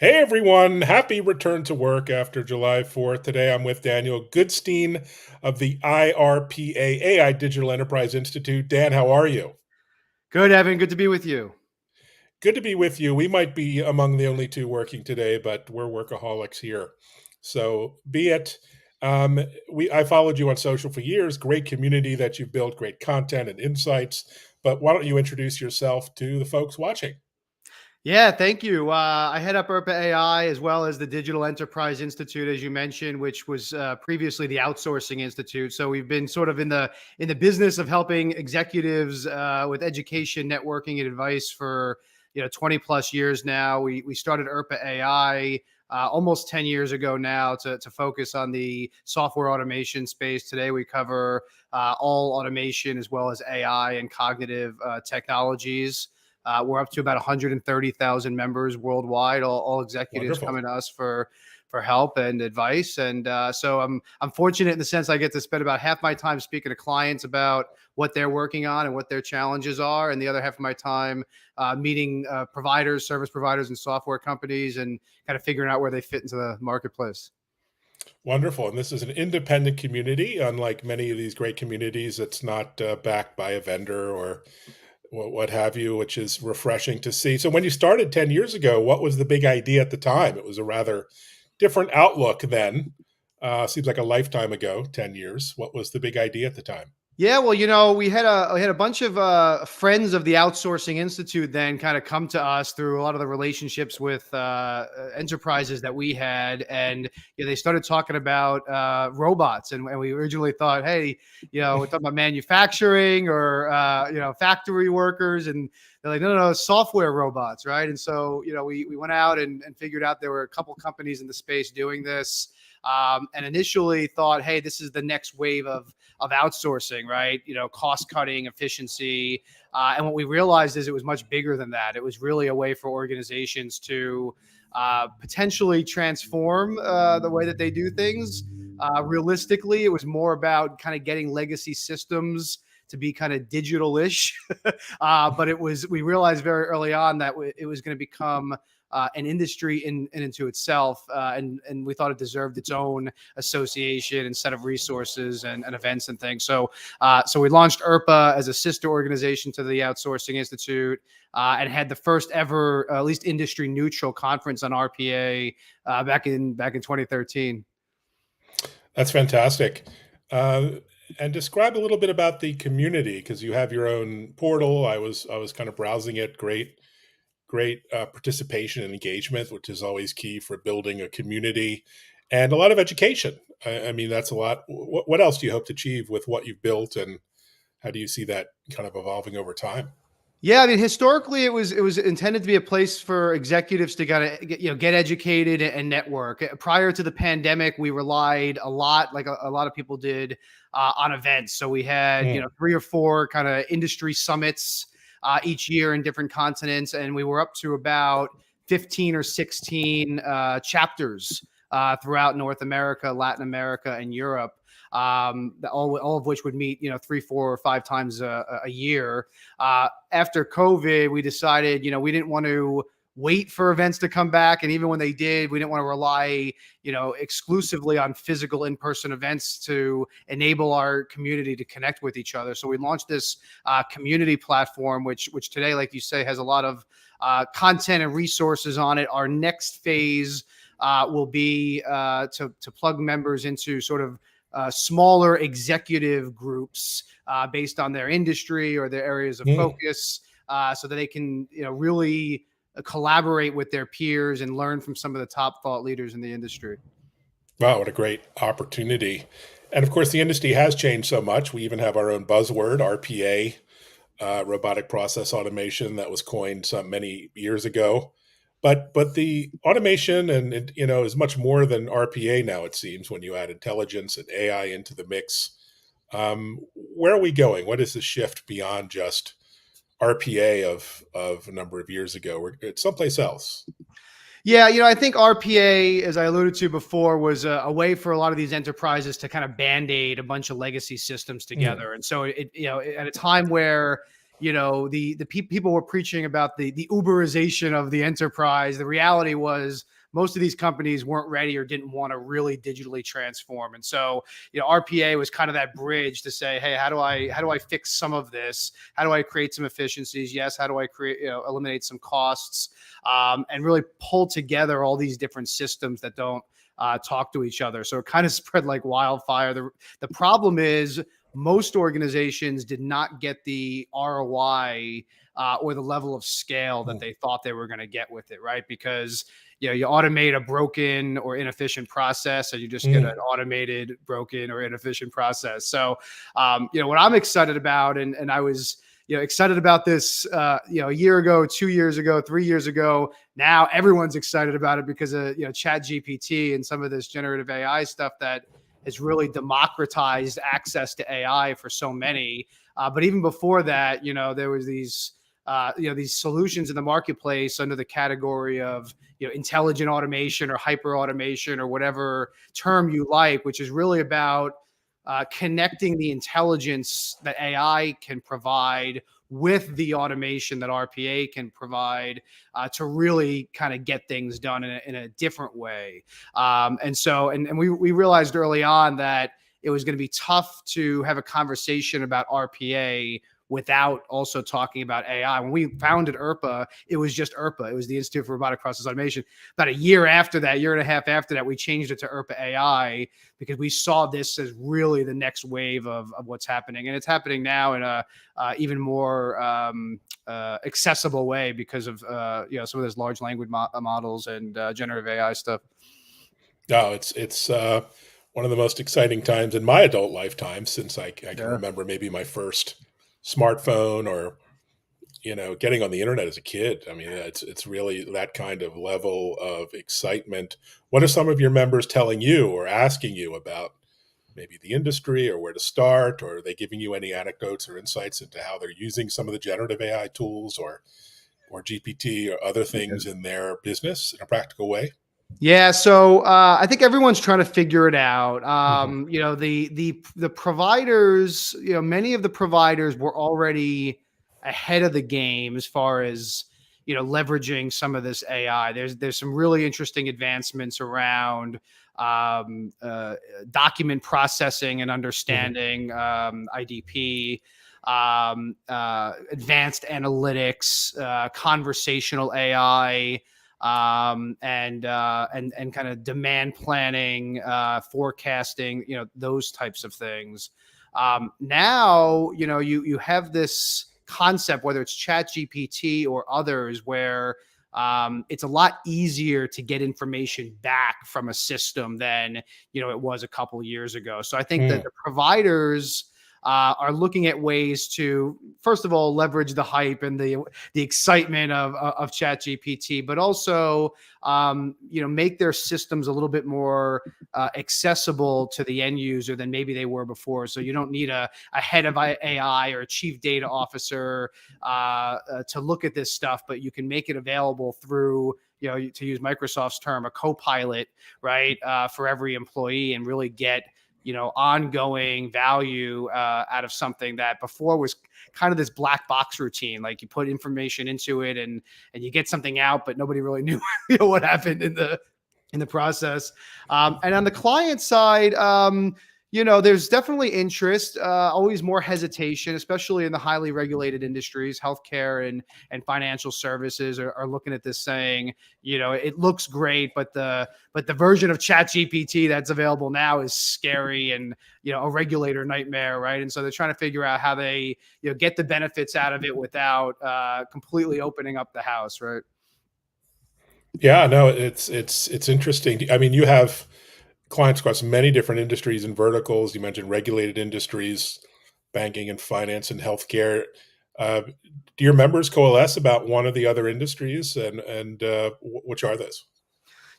Hey everyone, happy return to work after July 4th. Today I'm with Daniel Goodstein of the IRPA AI Digital Enterprise Institute. Dan, how are you? Good, Evan. Good to be with you. Good to be with you. We might be among the only two working today, but we're workaholics here. So be it. Um, I followed you on social for years. Great community that you've built, great content and insights. But why don't you introduce yourself to the folks watching? Yeah, thank you. I head up ERPA AI as well as the Digital Enterprise Institute, as you mentioned, which was previously the Outsourcing Institute. So we've been sort of in the business of helping executives with education, networking, and advice for 20 plus years now. We started ERPA AI. Almost 10 years ago now to focus on the software automation space. Today we cover all automation as well as AI and cognitive technologies. We're up to about 130,000 members worldwide. All executives Wonderful. coming to us for help and advice. And so I'm fortunate in the sense I get to spend about half my time speaking to clients about what they're working on and what their challenges are, and the other half of my time meeting providers, service providers, and software companies, and kind of figuring out where they fit into the marketplace. Wonderful. And this is an independent community, unlike many of these great communities. It's not backed by a vendor or what have you, which is refreshing to see. So, when you started 10 years ago, what was the big idea at the time? It was a rather different outlook then. Seems like a lifetime ago, 10 years. What was the big idea at the time? Yeah, well, we had a bunch of friends of the Outsourcing Institute then kind of come to us through a lot of the relationships with enterprises that we had, and they started talking about robots, and we originally thought, hey, we're talking about manufacturing or factory workers, and they're like, no, no, no, software robots, right? And so we went out and figured out there were a couple companies in the space doing this. And initially thought, hey, this is the next wave of outsourcing, right? Cost cutting, efficiency. And what we realized is it was much bigger than that. It was really a way for organizations to potentially transform the way that they do things. Realistically, it was more about kind of getting legacy systems to be kind of digital-ish. But we realized very early on that it was going to become an industry in into itself, and we thought it deserved its own association and set of resources and events and things. So we launched ERPA as a sister organization to the Outsourcing Institute, and had the first ever, at least industry neutral conference on RPA back in 2013. That's fantastic. Uh, and describe a little bit about the community because you have your own portal. I was kind of browsing it. Great participation and engagement, which is always key for building a community, and a lot of education. I mean, that's a lot. What else do you hope to achieve with what you've built, and how do you see that kind of evolving over time? Yeah, I mean, historically, it was intended to be a place for executives to kind of get educated and network. Prior to the pandemic, we relied a lot, like a lot of people did, on events. So we had Mm, 3 or 4 kind of industry summits each year in different continents, and we were up to about 15 or 16 chapters throughout North America, Latin America, and Europe. All of which would meet 3, 4, or 5 times a year. After COVID, we decided we didn't want to wait for events to come back, and even when they did, we didn't want to rely exclusively on physical in-person events to enable our community to connect with each other. So we launched this community platform, which today, like you say, has a lot of content and resources on it. Our next phase will be to plug members into sort of smaller executive groups based on their industry or their areas of mm. focus, so that they can really collaborate with their peers and learn from some of the top thought leaders in the industry. Wow, what a great opportunity! And of course, the industry has changed so much. We even have our own buzzword, RPA, robotic process automation, that was coined some many years ago. But the automation and is much more than RPA now. It seems when you add intelligence and AI into the mix. Where are we going? What is the shift beyond just RPA of a number of years ago? It's someplace else. Yeah, I think RPA, as I alluded to before, was a way for a lot of these enterprises to kind of band-aid a bunch of legacy systems Mm, together. And so at a time where people were preaching about the Uberization of the enterprise. The reality was most of these companies weren't ready or didn't want to really digitally transform. And so, RPA was kind of that bridge to say, hey, how do I fix some of this? How do I create some efficiencies? Yes. How do I eliminate some costs, and really pull together all these different systems that don't talk to each other. So it kind of spread like wildfire. The problem is most organizations did not get the ROI or the level of scale that they thought they were going to get with it, right? Because you automate a broken or inefficient process, and you just get an automated broken or inefficient process. So, what I'm excited about, and I was excited about this, a year ago, 2 years ago, 3 years ago. Now everyone's excited about it because of Chat GPT and some of this generative AI stuff that has really democratized access to AI for so many. But even before that, there was these solutions in the marketplace under the category of intelligent automation or hyper automation or whatever term you like, which is really about connecting the intelligence that AI can provide with the automation that RPA can provide to really kind of get things done in a different way. And we realized early on that it was going to be tough to have a conversation about RPA without also talking about AI. When we founded IRPA, it was just IRPA. It was the Institute for Robotic Process Automation. About a year and a half after that, we changed it to IRPA AI because we saw this as really the next wave of what's happening. And it's happening now in a even more accessible way because of some of those large language models and generative AI stuff. No, it's one of the most exciting times in my adult lifetime since I can remember maybe my first smartphone or getting on the internet as a kid. I mean, it's really that kind of level of excitement. What are some of your members telling you or asking you about maybe the industry or where to start, or are they giving you any anecdotes or insights into how they're using some of the generative AI tools or GPT or other things in their business in a practical way? Yeah, so I think everyone's trying to figure it out. Hmm. The providers, many of the providers were already ahead of the game as far as leveraging some of this AI. There's some really interesting advancements around document processing and Hmm. understanding, IDP, advanced analytics, conversational AI, and kind of demand planning, forecasting, those types of things. Now, you have this concept, whether it's Chat GPT or others, where it's a lot easier to get information back from a system than it was a couple of years ago. So I think that the providers are looking at ways to, first of all, leverage the hype and the excitement of Chat GPT, but also make their systems a little bit more accessible to the end user than maybe they were before. So you don't need a head of AI or a chief data officer to look at this stuff, but you can make it available through, to use Microsoft's term, a co-pilot, right, for every employee, and really get ongoing value out of something that before was kind of this black box routine. Like you put information into it and you get something out, but nobody really knew what happened in the process. And on the client side, there's definitely interest, always more hesitation, especially in the highly regulated industries. Healthcare and financial services are looking at this saying, it looks great, but the version of Chat GPT that's available now is scary and a regulator nightmare, right? And so they're trying to figure out how they get the benefits out of it without completely opening up the house, right? Yeah, no, it's interesting. I mean, you have clients across many different industries and verticals. You mentioned regulated industries, banking and finance and healthcare. Do your members coalesce about one of the other industries, and which are those?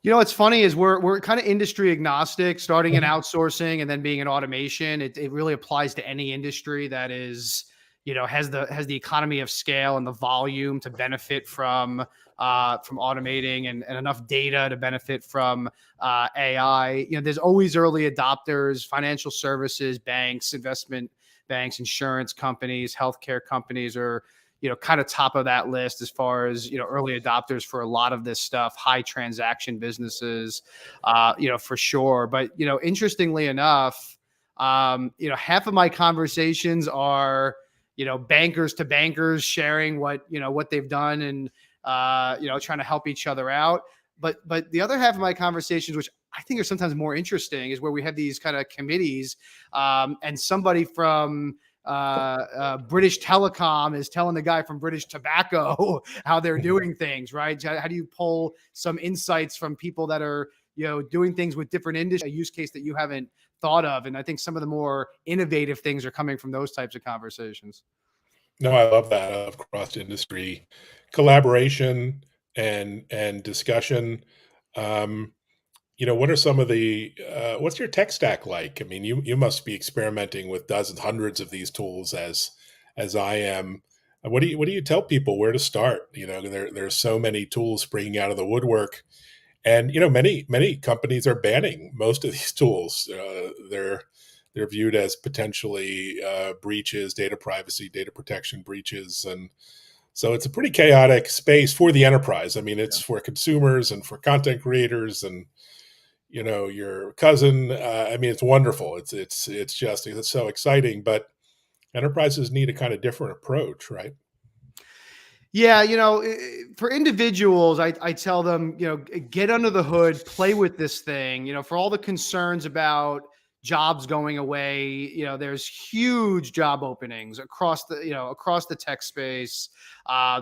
What's funny is we're kind of industry agnostic, starting in Mhm. outsourcing and then being in automation. It really applies to any industry that is, has the economy of scale and the volume to benefit from automating and enough data to benefit from AI. There's always early adopters, financial services, banks, investment banks, insurance companies, healthcare companies are kind of top of that list as far as, early adopters for a lot of this stuff, high transaction businesses, for sure. But, interestingly enough, half of my conversations are, bankers to bankers sharing what they've done and, trying to help each other out. But the other half of my conversations, which I think are sometimes more interesting, is where we have these kind of committees, and somebody from British Telecom is telling the guy from British Tobacco how they're doing things, right? How do you pull some insights from people that are, doing things with different industries, a use case that you haven't thought of? And I think some of the more innovative things are coming from those types of conversations. No, I love that. I love cross industry collaboration and discussion. Um, what are some of the what's your tech stack like? I mean, you must be experimenting with dozens, hundreds of these tools as I am. What do you tell people where to start? There's so many tools springing out of the woodwork, and many companies are banning most of these tools. They're viewed as potentially breaches, data privacy, data protection breaches, and so it's a pretty chaotic space for the enterprise. I mean, it's for consumers and for content creators and your cousin. I mean, it's wonderful. It's so exciting, but enterprises need a kind of different approach, right? Yeah, for individuals, I tell them, get under the hood, play with this thing. For all the concerns about jobs going away, there's huge job openings across the tech space.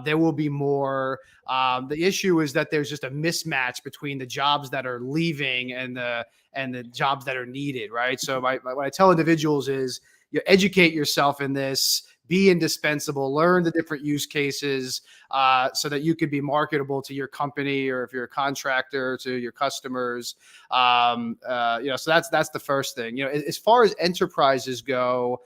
There will be more. The issue is that there's just a mismatch between the jobs that are leaving and the jobs that are needed, right? So what I tell individuals is, you educate yourself in this, be indispensable, learn the different use cases, so that you could be marketable to your company, or if you're a contractor, to your customers. So that's the first thing. As far as enterprises go,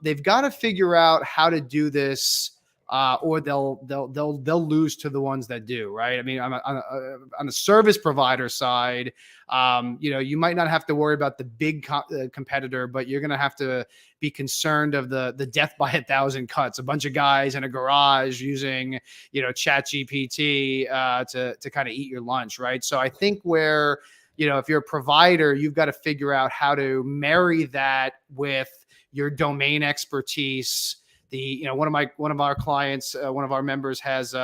they've got to figure out how to do this, or they'll lose to the ones that do, right? I mean, on the service provider side, you might not have to worry about the big competitor, but you're going to have to be concerned of the death by 1,000 cuts, a bunch of guys in a garage using, chat GPT, to kind of eat your lunch, right? So I think where, if you're a provider, you've got to figure out how to marry that with your domain expertise. One of our clients, one of our members is in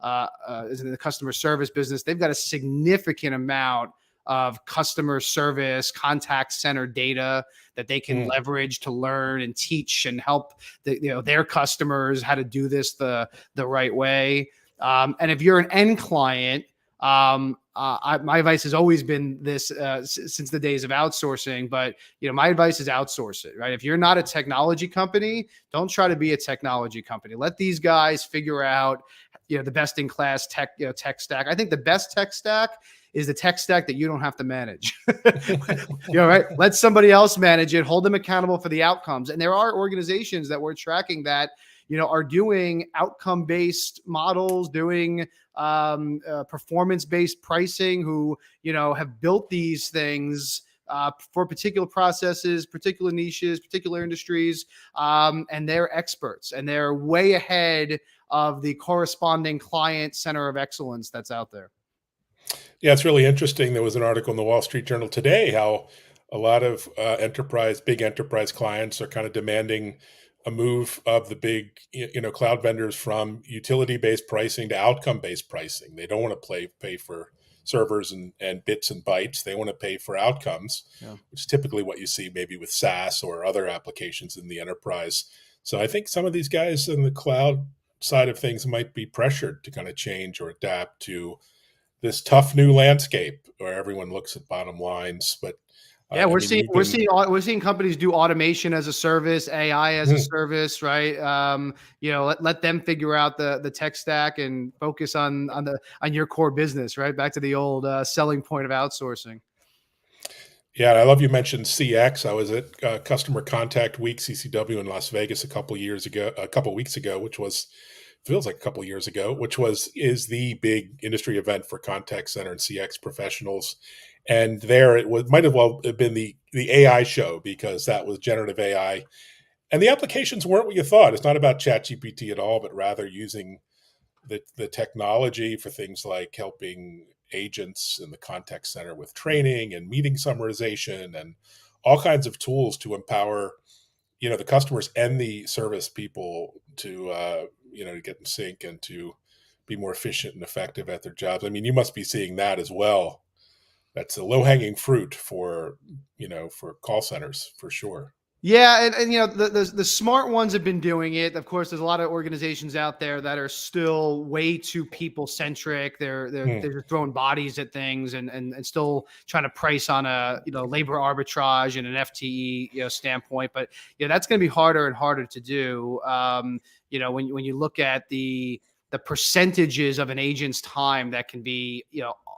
the customer service business. They've got a significant amount of customer service contact center data that they can leverage to learn and teach and help their customers how to do this the right way. And if you're an end client, my advice has always been this, since the days of outsourcing, but my advice is outsource it, right? If you're not a technology company, don't try to be a technology company. Let these guys figure out, the best in class tech stack. I think the best tech stack is the tech stack that you don't have to manage. Right? Let somebody else manage it, hold them accountable for the outcomes. And there are organizations that we're tracking that, are doing outcome-based models, doing performance-based pricing, who, have built these things for particular processes, particular niches, particular industries, and they're experts, and they're way ahead of the corresponding client center of excellence that's out there. Yeah, it's really interesting. There was an article in the Wall Street Journal today how a lot of big enterprise clients are kind of demanding a move of the big, cloud vendors from utility-based pricing to outcome-based pricing. They don't want to pay for servers and bits and bytes. They want to pay for outcomes, which is typically what you see maybe with SaaS or other applications in the enterprise. So I think some of these guys in the cloud side of things might be pressured to kind of change or adapt to this tough new landscape where everyone looks at bottom lines. But yeah, I mean, we're seeing companies do automation as a service, AI as a service, right? Let them figure out the tech stack and focus on your core business, right? Back to the old selling point of outsourcing. Yeah, I love you mentioned CX. I was at Customer Contact Week (CCW) in Las Vegas a couple weeks ago, which feels like a couple years ago, is the big industry event for contact center and CX professionals. And there might have well have been the AI show, because that was generative AI. And the applications weren't what you thought. It's not about ChatGPT at all, but rather using the technology for things like helping agents in the contact center with training and meeting summarization and all kinds of tools to empower the customers and the service people to to get in sync and to be more efficient and effective at their jobs. I mean, you must be seeing that as well. That's a low hanging fruit for for call centers for sure. Yeah, and the smart ones have been doing it. Of course, there's a lot of organizations out there that are still way too people centric. Hmm. They're just throwing bodies at things and still trying to price on a labor arbitrage and an FTE standpoint. But that's going to be harder and harder to do. When you look at the percentages of an agent's time that can be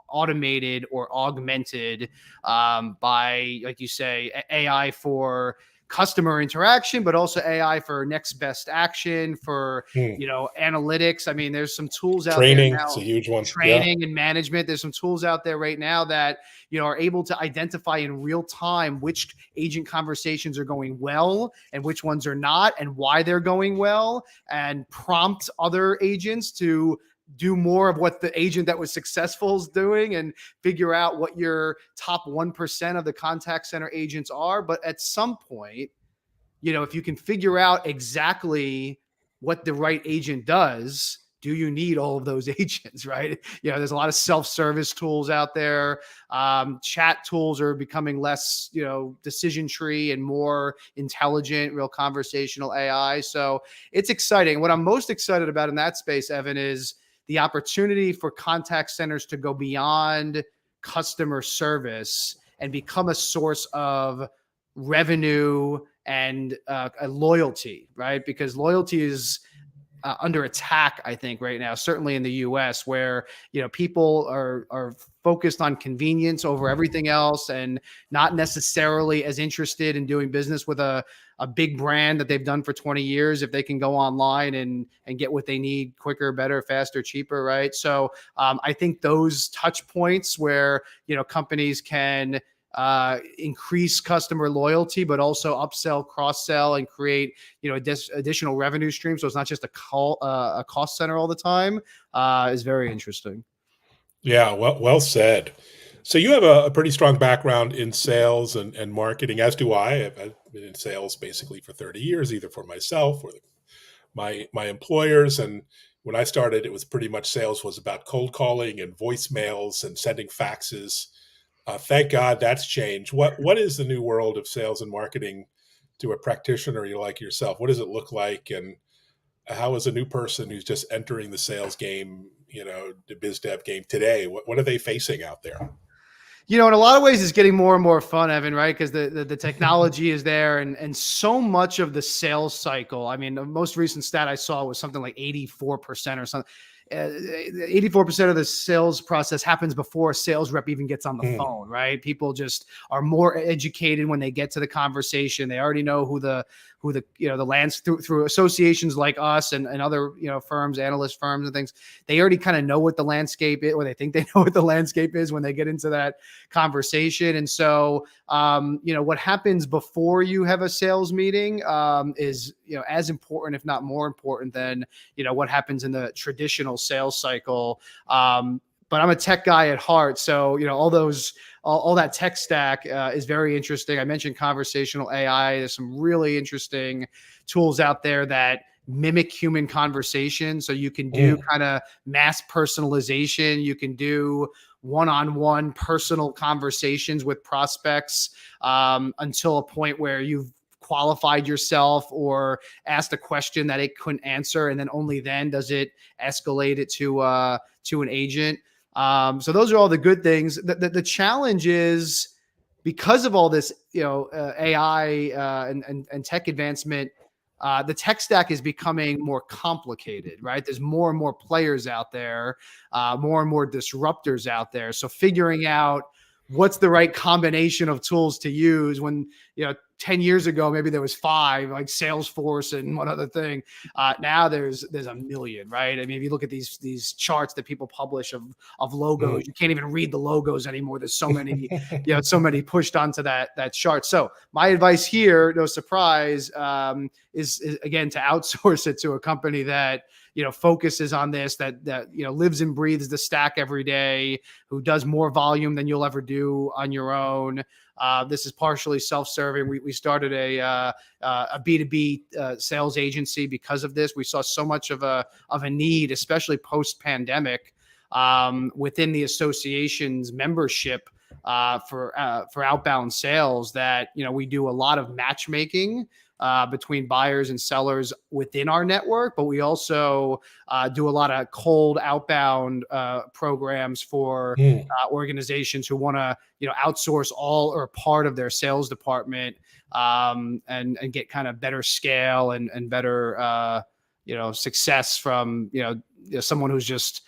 automated or augmented by, like you say, AI for customer interaction, but also AI for next best action, for Hmm. analytics. I mean, there's some tools out there Training is a now, huge one. Yeah. training and management. There's some tools out there right now that are able to identify in real time which agent conversations are going well and which ones are not, and why they're going well, and prompt other agents to do more of what the agent that was successful is doing, and figure out what your top 1% of the contact center agents are. But at some point, if you can figure out exactly what the right agent does, do you need all of those agents, right? There's a lot of self-service tools out there. Chat tools are becoming less, decision tree and more intelligent, real conversational AI. So it's exciting. What I'm most excited about in that space, Evan, is the opportunity for contact centers to go beyond customer service and become a source of revenue and a loyalty, right? Because loyalty is under attack, I think, right now, certainly in the US, where people are focused on convenience over everything else, and not necessarily as interested in doing business with a big brand that they've done for 20 years if they can go online and get what they need quicker, better, faster, cheaper, right? So I think those touch points where companies can increase customer loyalty, but also upsell, cross sell, and create additional revenue streams. So it's not just a cost center all the time. Is very interesting. Yeah, well said. So you have a pretty strong background in sales and marketing, as do I. I've been in sales basically for 30 years, either for myself or my employers. And when I started, it was pretty much sales was about cold calling and voicemails and sending faxes. Thank God that's changed. What is the new world of sales and marketing to a practitioner like yourself? What does it look like, and how is a new person who's just entering the sales game, the biz dev game today? What are they facing out there? In a lot of ways, it's getting more and more fun, Evan, right? Because the technology is there, and so much of the sales cycle. I mean, the most recent stat I saw was something like 84% or something. 84% of the sales process happens before a sales rep even gets on the Hmm. phone, right? People just are more educated when they get to the conversation. They already know who the the lands through associations like us and other firms, analyst firms and things. They already kind of know what the landscape is, or they think they know what the landscape is when they get into that conversation. And so what happens before you have a sales meeting is as important, if not more important, than what happens in the traditional sales cycle. But I'm a tech guy at heart, so all that tech stack is very interesting. I mentioned conversational AI. There's some really interesting tools out there that mimic human conversation, so you can do Mm. kind of mass personalization. You can do one-on-one personal conversations with prospects until a point where you've qualified yourself or asked a question that it couldn't answer, and then only then does it escalate it to an agent. So those are all the good things. The challenge is, because of all this AI and tech advancement, the tech stack is becoming more complicated, right? There's more and more players out there, more and more disruptors out there. So figuring out what's the right combination of tools to use when 10 years ago, maybe there was 5, like Salesforce and one other thing. Now there's a million, right? I mean, if you look at these charts that people publish of logos, you can't even read the logos anymore. There's so many, so many pushed onto that chart. So my advice here, no surprise, is again to outsource it to a company that focuses on this, that lives and breathes the stack every day, who does more volume than you'll ever do on your own. This is partially self-serving. We started a B2B sales agency because of this. We saw so much of a need, especially post-pandemic, within the association's membership for outbound sales, that we do a lot of matchmaking between buyers and sellers within our network, but we also do a lot of cold outbound programs for organizations who want to outsource all or part of their sales department, and get kind of better scale and better success from someone who's just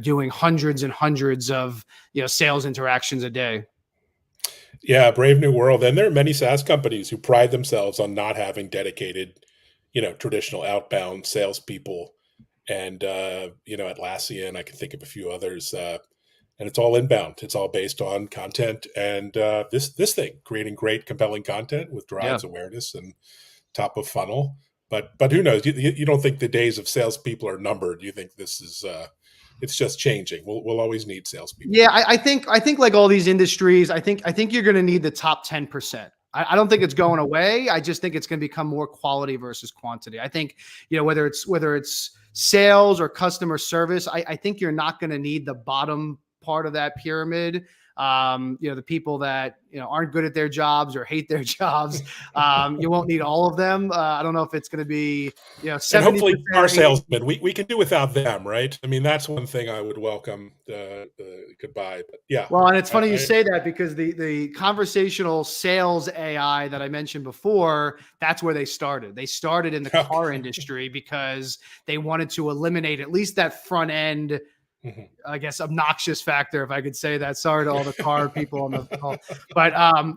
doing hundreds and hundreds of sales interactions a day. Yeah, brave new world. And there are many SaaS companies who pride themselves on not having dedicated, traditional outbound salespeople. And Atlassian, I can think of a few others. And it's all inbound. It's all based on content and this thing, creating great, compelling content with drives awareness and top of funnel. But who knows? You don't think the days of salespeople are numbered? You think this is it's just changing. We'll always need salespeople. Yeah, I think like all these industries, I think you're going to need the top 10%. I don't think it's going away. I just think it's going to become more quality versus quantity. I think whether it's sales or customer service, I think you're not going to need the bottom part of that pyramid. The people that aren't good at their jobs or hate their jobs. You won't need all of them. I don't know if it's going to be 70%. And hopefully our salesmen, we can do without them, right? I mean, that's one thing I would welcome. Goodbye, but yeah. Well, and it's funny you say that, because the conversational sales AI that I mentioned before, that's where they started. They started in the car industry because they wanted to eliminate at least that front end. I guess obnoxious factor, if I could say that. Sorry to all the car people on the call, but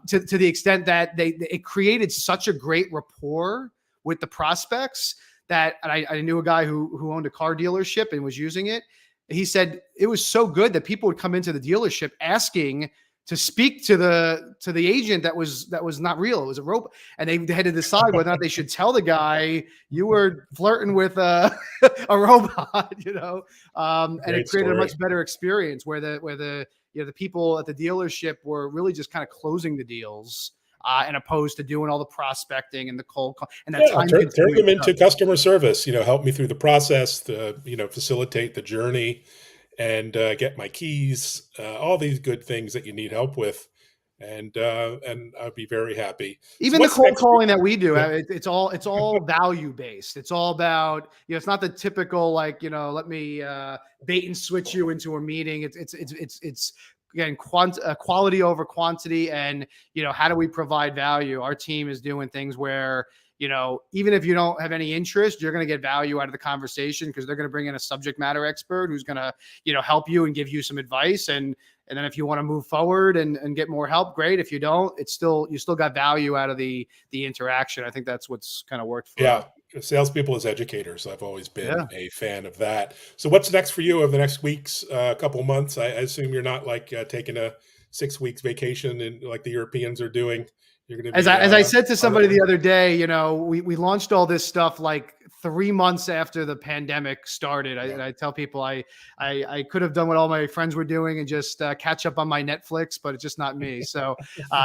to the extent that it created such a great rapport with the prospects that, and I knew a guy who owned a car dealership and was using it. He said it was so good that people would come into the dealership asking to speak to the agent that was not real. It was a robot, and they had to decide whether or not they should tell the guy you were flirting with a robot, and it created a much better experience where the people at the dealership were really just kind of closing the deals, and opposed to doing all the prospecting and the cold call and that time. Turn them into customer service. Help me through the process, facilitate the journey, and get my keys, all these good things that you need help with. And I'd be very happy. Even the cold calling that we do, it's all value based. It's all about, it's not the typical, like, let me bait and switch you into a meeting. It's again, quality over quantity. And, how do we provide value? Our team is doing things where, even if you don't have any interest, you're going to get value out of the conversation, because they're going to bring in a subject matter expert who's going to, help you and give you some advice. And then if you want to move forward and get more help, great. If you don't, you still got value out of the interaction. I think that's what's kind of worked for us. Salespeople as educators. I've always been a fan of that. So what's next for you over the next weeks, couple of months? I assume you're not like taking a 6 weeks vacation and like the Europeans are doing. You're going to be, as I said to somebody the other day, we launched all this stuff like 3 months after the pandemic started. I tell people I could have done what all my friends were doing and just catch up on my Netflix, but it's just not me. So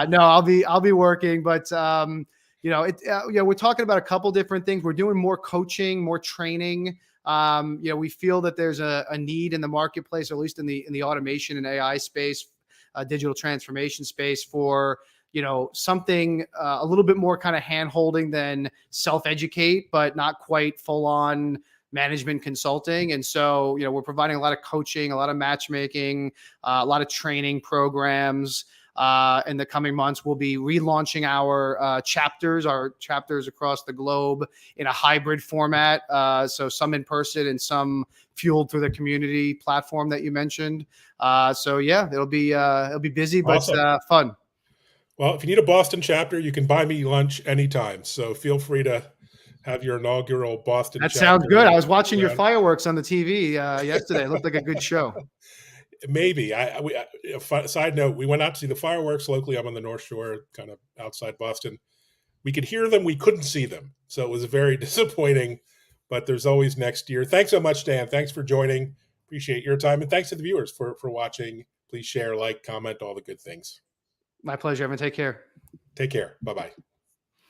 no, I'll be working, but we're talking about a couple different things. We're doing more coaching, more training. We feel that there's a need in the marketplace, or at least in the automation and AI space, digital transformation space, for something a little bit more kind of hand holding than self-educate, but not quite full on management consulting. And so, we're providing a lot of coaching, a lot of matchmaking, a lot of training programs. In the coming months, we'll be relaunching our chapters across the globe in a hybrid format. So some in person and some fueled through the community platform that you mentioned. So yeah, it'll be busy, but fun. Well, if you need a Boston chapter, you can buy me lunch anytime. So feel free to have your inaugural Boston That sounds chapter good. I was watching your around. fireworks on the TV yesterday. It looked like a good show. Maybe. Side note: we went out to see the fireworks locally. I'm on the North Shore, kind of outside Boston. We could hear them, we couldn't see them, so it was very disappointing. But there's always next year. Thanks so much, Dan. Thanks for joining. Appreciate your time, and thanks to the viewers for watching. Please share, like, comment, all the good things. My pleasure, Evan. Take care. Take care. Bye bye.